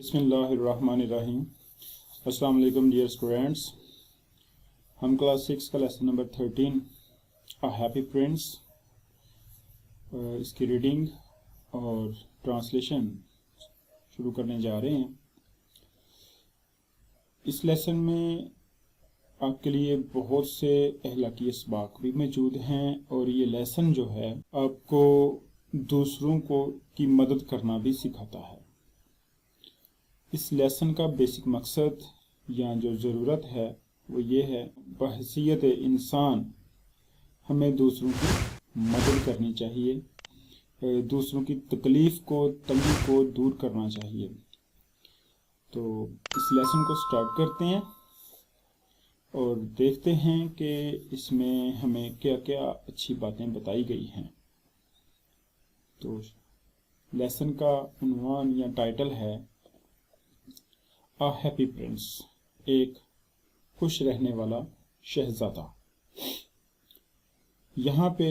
बिस्मिल्लाहिर्रहमानिर्रहीम। अस्सलाम वालेकुम डियर स्टूडेंट्स। हम क्लास 6 का लेसन नंबर 13 अ हैप्पी प्रिंस इसकी रीडिंग और ट्रांसलेशन शुरू करने जा रहे हैं। इस लेसन में आपके लिए बहुत से अखलाकी असबाक भी मौजूद हैं और ये लेसन जो है आपको दूसरों को की मदद करना भी सिखाता है। इस लेसन का बेसिक मकसद या जो ज़रूरत है वो ये है, बहैसियत इंसान हमें दूसरों की मदद करनी चाहिए, दूसरों की तकलीफ़ को तंगी को दूर करना चाहिए। तो इस लेसन को स्टार्ट करते हैं और देखते हैं कि इसमें हमें क्या क्या अच्छी बातें बताई गई हैं। तो लेसन का उन्वान या टाइटल है अ हैप्पी प्रिंस, एक खुश रहने वाला शहजादा। यहाँ पे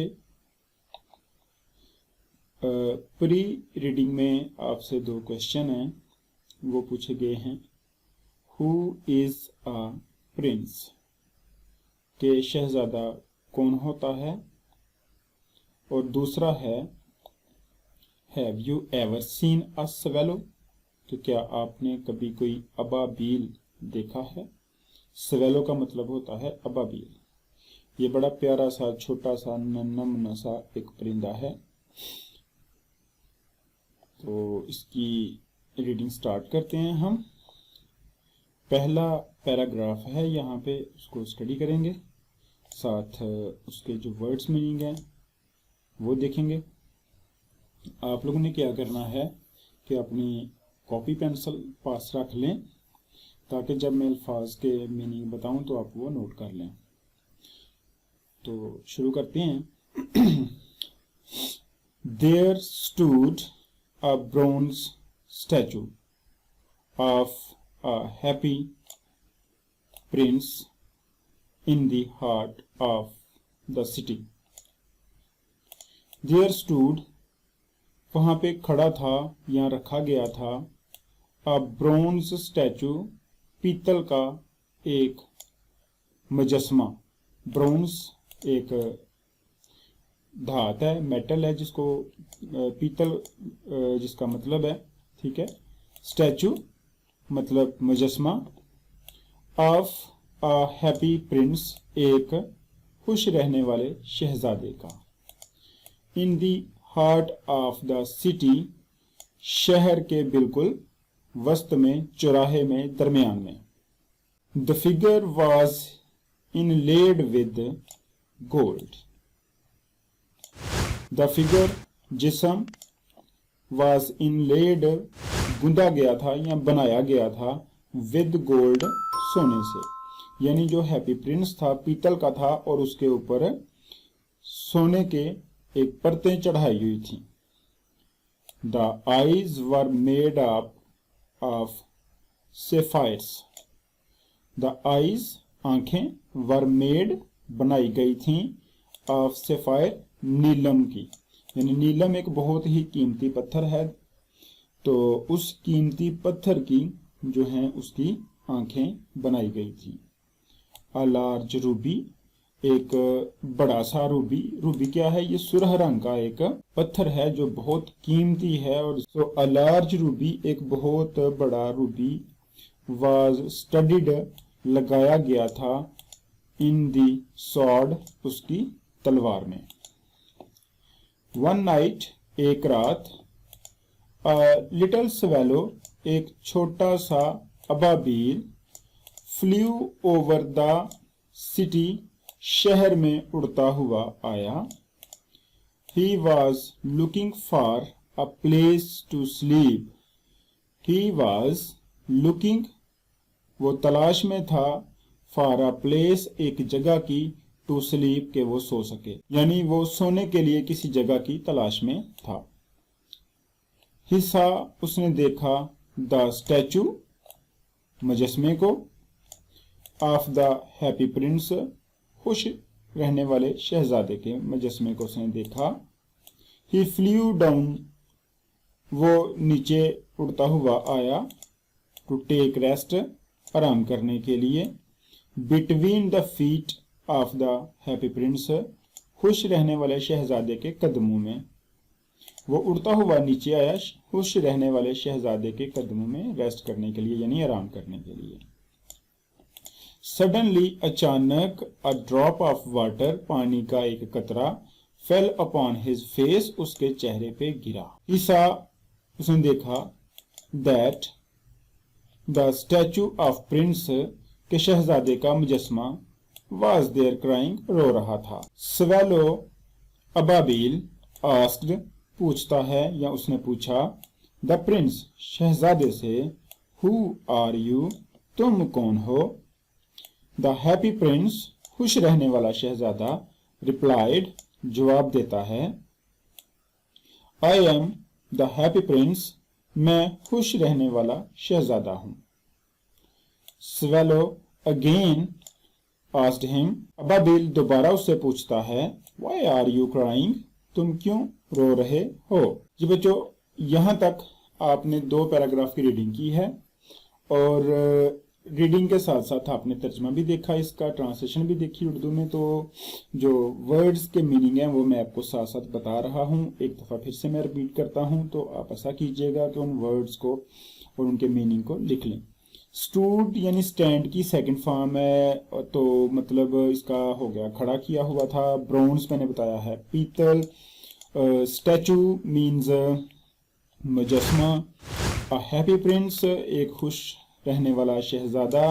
प्री रीडिंग में आपसे दो क्वेश्चन हैं, वो पूछे गए हैं। हु इज़ अ प्रिंस, के शहजादा कौन होता है, और दूसरा है have you ever seen a swallow, तो क्या आपने कभी कोई अबाबील देखा है। स्वेलो का मतलब होता है अबाबील। ये बड़ा प्यारा सा छोटा सा नन्हा सा एक परिंदा है। तो इसकी रीडिंग स्टार्ट करते हैं हम। पहला पैराग्राफ है, यहाँ पे उसको स्टडी करेंगे, साथ उसके जो वर्ड्स मीनिंग है वो देखेंगे। आप लोगों ने क्या करना है कि अपनी कॉपी पेंसिल पास रख लें ताकि जब मैं अल्फाज के मीनिंग बताऊं तो आप वो नोट कर लें। तो शुरू करते हैं। There stood a bronze statue of a happy prince in the heart of the city. There stood, वहां पे खड़ा था या रखा गया था, अ ब्रोंज स्टैचू, पीतल का एक मुजस्मा। ब्रोंज एक धात है, मेटल है, जिसको पीतल जिसका मतलब है, ठीक है। स्टैचू मतलब मुजस्मा। ऑफ अ हैप्पी प्रिंस, एक खुश रहने वाले शहजादे का। In the heart of the city, शहर के बिल्कुल वस्त में, चौराहे में, दरमियान में। The figure was inlaid with gold, the figure जिस्म, वॉज इनलेड गूंदा गया था या बनाया गया था, विद गोल्ड सोने से। यानी जो हैप्पी प्रिंस था पीतल का था और उसके ऊपर सोने के एक परतें चढ़ाई हुई थी। The eyes were made up of sapphires, the eyes आंखें, वर मेड बनाई गई थी, ऑफ सेफायर नीलम की। यानी नीलम एक बहुत ही कीमती पत्थर है, तो उस कीमती पत्थर की जो है उसकी आंखें बनाई गई थी। अ लार्ज रूबी, एक बड़ा सा रूबी। रूबी क्या है, ये सुरह रंग का एक पत्थर है जो बहुत कीमती है। और सो अ लार्ज रूबी, एक बहुत बड़ा रूबी, वाज स्टडीड, लगाया गया था, इन दी सॉर्ड, उसकी तलवार में। वन नाइट, एक रात, अ लिटिल स्वेलो, एक छोटा सा Ababeel, flu over the city, शहर में उड़ता हुआ आया। He was looking for a place to sleep. He was looking, वो तलाश में था, for a place, एक जगह की, to sleep, के वो सो सके। यानी वो सोने के लिए किसी जगह की तलाश में था। He saw, उसने देखा, the statue, मुजस्मे को, of the happy prince, खुश रहने वाले शहजादे के मुजस्मे को उसने देखा। He flew down, वो नीचे उड़ता हुआ आया। टू टेक रेस्ट, आराम करने के लिए। Between the feet of the happy Prince, खुश रहने वाले शहजादे के कदमों में। वो उड़ता हुआ नीचे आया खुश रहने वाले शहजादे के कदमों में रेस्ट करने के लिए यानी आराम करने के लिए। सडनली, अचानक, अ ड्रॉप ऑफ वाटर, पानी का एक कतरा, फेल अपॉन हिज फेस, उसके चेहरे पे गिरा। ईसा, उसने देखा, that the statue of Prince, के शहजादे का मुजस्मा, वाज देयर क्राइंग, रो रहा था। स्वेलो, अबाबिल, आस्क्ड, पूछता है या उसने पूछा, द प्रिंस, शहजादे से, हु आर यू, तुम कौन हो। द हैप्पी प्रिंस, खुश रहने वाला शहजादा, रिप्लाइड, जवाब देता है, I am the happy Prince, मैं खुश रहने वाला शहजादा हूं। स्वेलो अगेन आस्क्ड हिम, अबाबिल दोबारा उससे पूछता है, व्हाई आर यू क्राइंग, तुम क्यों रो रहे हो। जी बच्चों, यहां तक आपने 2 पैराग्राफ की रीडिंग की है और रीडिंग के साथ साथ आपने तर्जमा भी देखा, इसका ट्रांसलेशन भी देखी उर्दू में। तो जो वर्ड्स के मीनिंग है वो मैं आपको साथ साथ बता रहा हूँ। एक दफ़ा फिर से मैं रिपीट करता हूँ, तो आप ऐसा कीजिएगा कि उन वर्ड्स को और उनके मीनिंग को लिख लें। स्टूड यानी स्टैंड की सेकंड फॉर्म है, तो मतलब इसका हो गया खड़ा किया हुआ था। ब्रोंज मैंने बताया है पीतल। स्टैचू मीन्स मुजस्मा। अ हैप्पी प्रिंस, एक खुश रहने वाला शहजादा।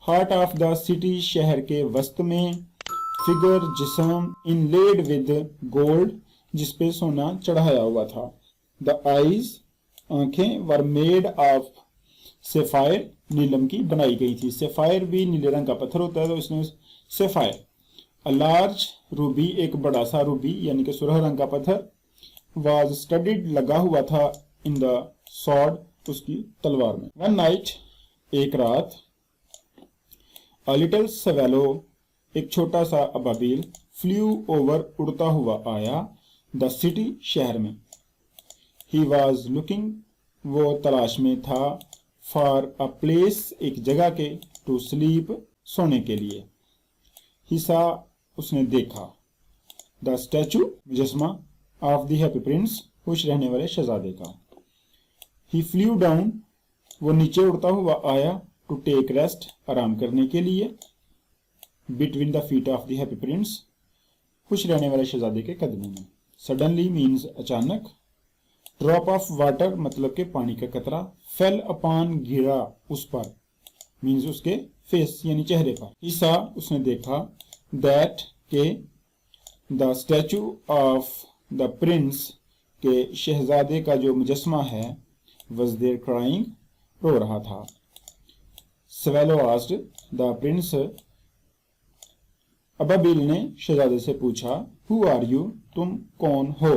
हार्ट ऑफ द सिटी, शहर के वस्त में। फिगर, जिस्म। इनलेड विद गोल्ड, जिसपे सोना चढ़ाया हुआ था। द आईज, आंखें। वर मेड ऑफ सेफायर, नीलम की बनाई गई थी। सेफायर भी नीले रंग का पत्थर होता है, तो इसने सेफायर। अ लार्ज रूबी, एक बड़ा सा रूबी यानी कि सुरह रंग का पत्थर। वाज स्टडीड, लगा हुआ था। इन द सॉर्ड, उसकी तलवार में। वन नाइट, एक रात। अ लिटिल स्वेलो, एक छोटा सा अबाबिल। फ्लू ओवर, उड़ता हुआ आया। द सिटी, शहर में। ही वॉज लुकिंग, वो तलाश में था। फॉर अ प्लेस, एक जगह के। टू स्लीप, सोने के लिए। हिसा, उसने देखा। द स्टैचू, मुजस्मा। ऑफ द हैप्पी प्रिंस, खुश रहने वाले शहजादे का। ही फ्लू डाउन, वो नीचे उड़ता हुआ आया। टू टेक रेस्ट, आराम करने के लिए। Between the feet of the happy Prince, खुश रहने वाले शहजादे के कदमों में। सडनली मीन्स अचानक। ड्रॉप ऑफ वाटर, मतलब के पानी का कतरा। फेल अपॉन, गिरा उस पर, मीन्स उसके फेस यानी चेहरे पर। ईसा, उसने देखा। दैट, के। The statue of the Prince, के शहजादे का जो मुजस्मा है। वॉज देयर क्राइंग, रो रहा था। स्वेलो आस्क्ड द प्रिंस, अबाबिल ने शहजादे से पूछा, हु आर यू, तुम कौन हो।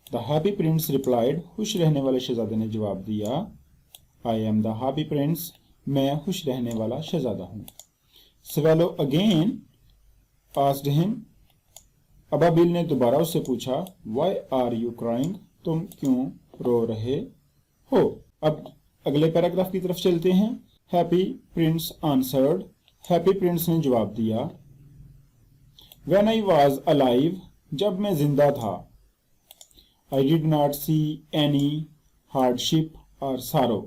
द हैप्पी प्रिंस रिप्लाइड, खुश रहने वाले शहजादे ने जवाब दिया, I am the happy Prince, मैं खुश रहने वाला शहजादा हूं। स्वेलो अगेन आस्क्ड हिम, अबाबिल ने दोबारा उससे पूछा, व्हाई आर यू क्राइंग, तुम क्यों रो रहे हो। अब अगले पैराग्राफ की तरफ चलते हैं। Happy Prince answered, happy Prince ने जवाब दिया, व्हेन आई वॉज अलाइव, जब मैं जिंदा था। I did not see any hardship or sorrow.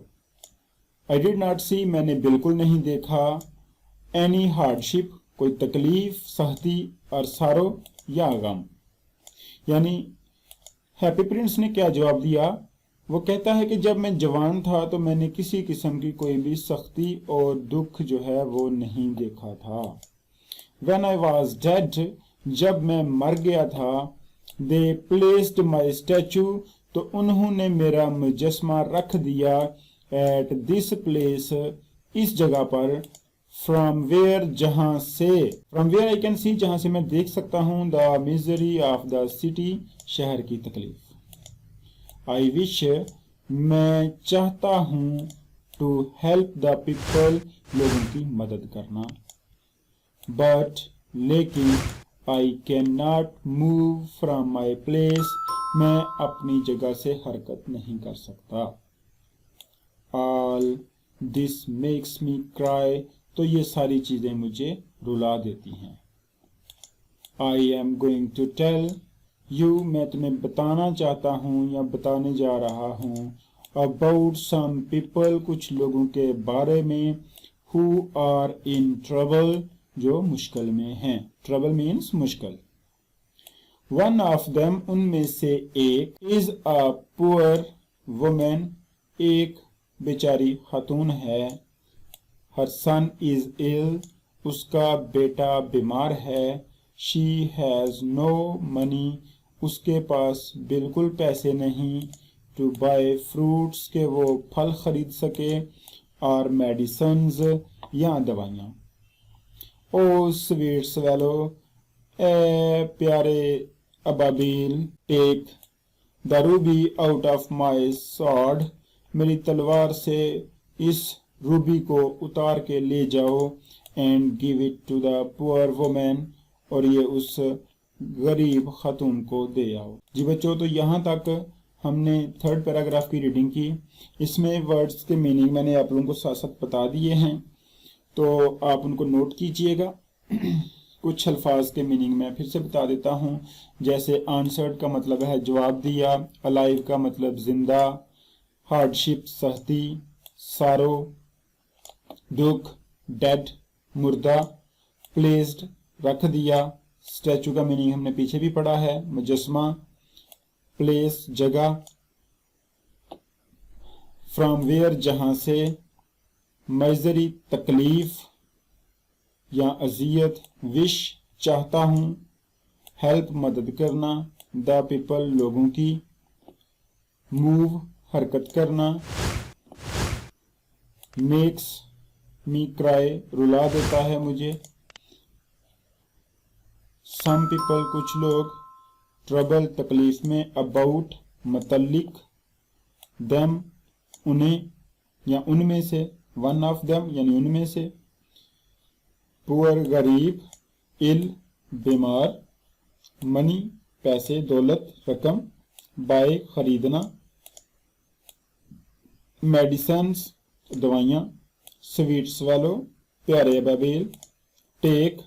I did not see, मैंने बिल्कुल नहीं देखा। any hardship, कोई तकलीफ, सख्ती, और sorrow, या गम। यानी हैप्पी प्रिंस ने क्या जवाब दिया। वो कहता है कि जब मैं जवान था तो मैंने किसी किस्म की कोई भी सख्ती और दुख जो है वो नहीं देखा था। When I was dead, जब मैं मर गया था। They placed my statue, तो उन्होंने मेरा मुजस्मा रख दिया। At this place, इस जगह पर। From where, जहां से। From where I can see, जहां से मैं देख सकता हूं। The misery of the city, शहर की तकलीफ। I wish, मैं चाहता हूं। To help the people, लोगों की मदद करना। But, लेकिन I cannot move from my place, मैं अपनी जगह से हरकत नहीं कर सकता। All this makes me cry, तो ये सारी चीजें मुझे रुला देती हैं। I am going to tell you, मैं तुम्हें बताना चाहता हूँ या बताने जा रहा हूँ, अबाउट सम पीपल, कुछ लोगों के बारे में, हु आर इन ट्रबल, जो मुश्किल में हैं। ट्रबल मीन्स मुश्किल। वन ऑफ देम, उनमें से एक, इज अ पुअर वुमेन, एक बेचारी खातून है। हर सन इज इल, उसका बेटा बीमार है। शी हैज नो मनी, उसके पास बिल्कुल पैसे नहीं। टू बाय फ्रूट्स, के वो फल खरीद सके, और मेडिसिन्स, या दवाइयाँ। ओ स्वीट स्वेलो, ए प्यारे अबाबील, take the ruby out of my sword, मेरी तलवार से इस रूबी को उतार के ले जाओ। And give it to the poor women, और ये उस गरीब खातून को दे आओ। जी बच्चों, तो यहाँ तक हमने थर्ड पैराग्राफ की रीडिंग की। इसमें वर्ड्स के मीनिंग मैंने आप लोगों को साथ साथ बता दिए हैं, तो आप उनको नोट कीजिएगा। कुछ अल्फाज के मीनिंग मैं फिर से बता देता हूँ, जैसे आंसर्ड का मतलब है जवाब दिया, अलाइव का मतलब जिंदा, हार्डशिप सहती, सारो दुख, डेड मुर्दा, प्लेस्ड रख दिया। स्टैचू का मीनिंग हमने पीछे भी पढ़ा है, मुजस्मा, प्लेस जगह, फ्रॉम वेयर जहां से, मजरी तकलीफ या अजियत, विश चाहता हूं, हेल्प मदद करना, द पीपल लोगों की, मूव हरकत करना, मेक्स मी क्राई रुला देता है मुझे, सम पीपल कुछ लोग, ट्रबल तकलीफ में, अबाउट मतल्लिक, देम उन्हें या उनमें से, वन ऑफ देम यानी उनमें से, पुअर गरीब, इल बीमार, मनी पैसे दौलत रकम, बाय खरीदना, मेडिसिन्स दवाइयाँ, स्वीट स्वेलो प्यारे अबाबील, take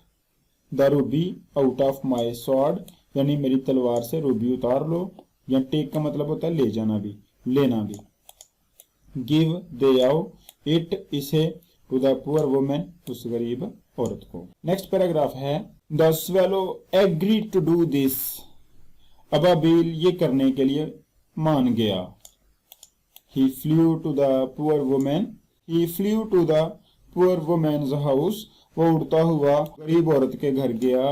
the ruby out of my sword, यानी मेरी तलवार से रूबी उतार लो, या टेक का मतलब होता है ले जाना भी, लेना भी। गिव दे आओ, इट इसे, टू द पुअर वुमेन उस गरीब औरत को। नेक्स्ट पैराग्राफ है, the swallow agree to do this, अबाबील ये करने के लिए मान गया। He flew to the poor women, he flew to the poor women's house, वो उड़ता हुआ गरीब औरत के घर गया।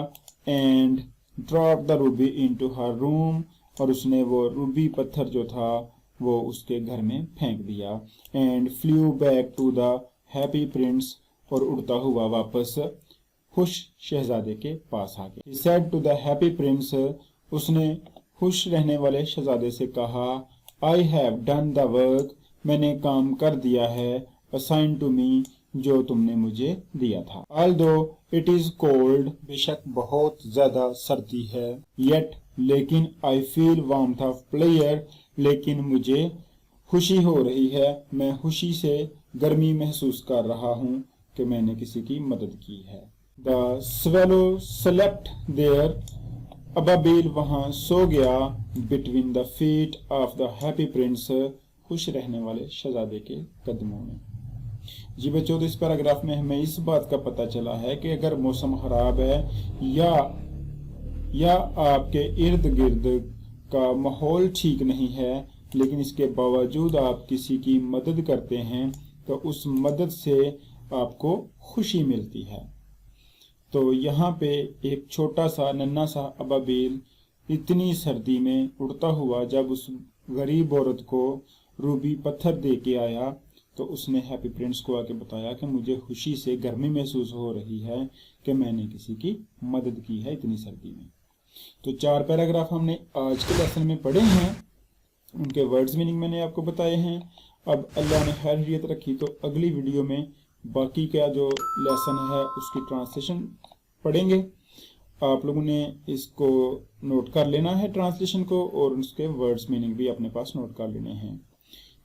And drop the ruby into her room, और उसने वो रूबी पत्थर जो था वो उसके घर में फेंक दिया। And flew back to the happy prince, और उड़ता हुआ वापस खुश शहजादे के पास आ गया। He said to the happy prince, उसने खुश रहने वाले शहजादे से कहा, I have done the work, मैंने काम कर दिया है, assigned to me, जो तुमने मुझे दिया था। Although it is cold, बेशक बहुत ज्यादा सर्दी है, yet लेकिन I feel warmth of pleasure, लेकिन मुझे खुशी हो रही है, मैं खुशी से गर्मी महसूस कर रहा हूँ कि मैंने किसी की मदद की है। The swallow slept there, Ababeel वहां सो गया, between the feet of the happy prince, खुश रहने वाले शहजादे के कदमों में। जी बच्चों, तो इस पैराग्राफ में हमें इस बात का पता चला है कि अगर मौसम खराब है या आपके इर्द गिर्द का माहौल ठीक नहीं है, लेकिन इसके बावजूद आप किसी की मदद करते हैं, तो उस मदद से आपको खुशी मिलती है। तो यहाँ पे एक छोटा सा नन्हा सा अबाबील इतनी सर्दी में उड़ता हुआ जब उस गरीब औरत को रूबी पत्थर दे के आया, तो उसने हैप्पी प्रिंस को आके बताया कि मुझे खुशी से गर्मी महसूस हो रही है कि मैंने किसी की मदद की है इतनी सर्दी में। तो 4 पैराग्राफ हमने आज के लेसन में पढ़े हैं, उनके वर्ड्स मीनिंग मैंने आपको बताए हैं। अब अल्लाह ने खैरियत रखी तो अगली वीडियो में बाकी का जो लेसन है उसकी ट्रांसलेशन पढ़ेंगे। आप लोगों ने इसको नोट कर लेना है ट्रांसलेशन को, और उसके वर्ड्स मीनिंग भी अपने पास नोट कर लेने हैं।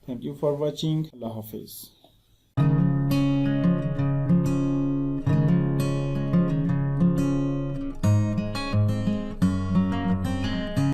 Thank you for watching. Allah Hafiz.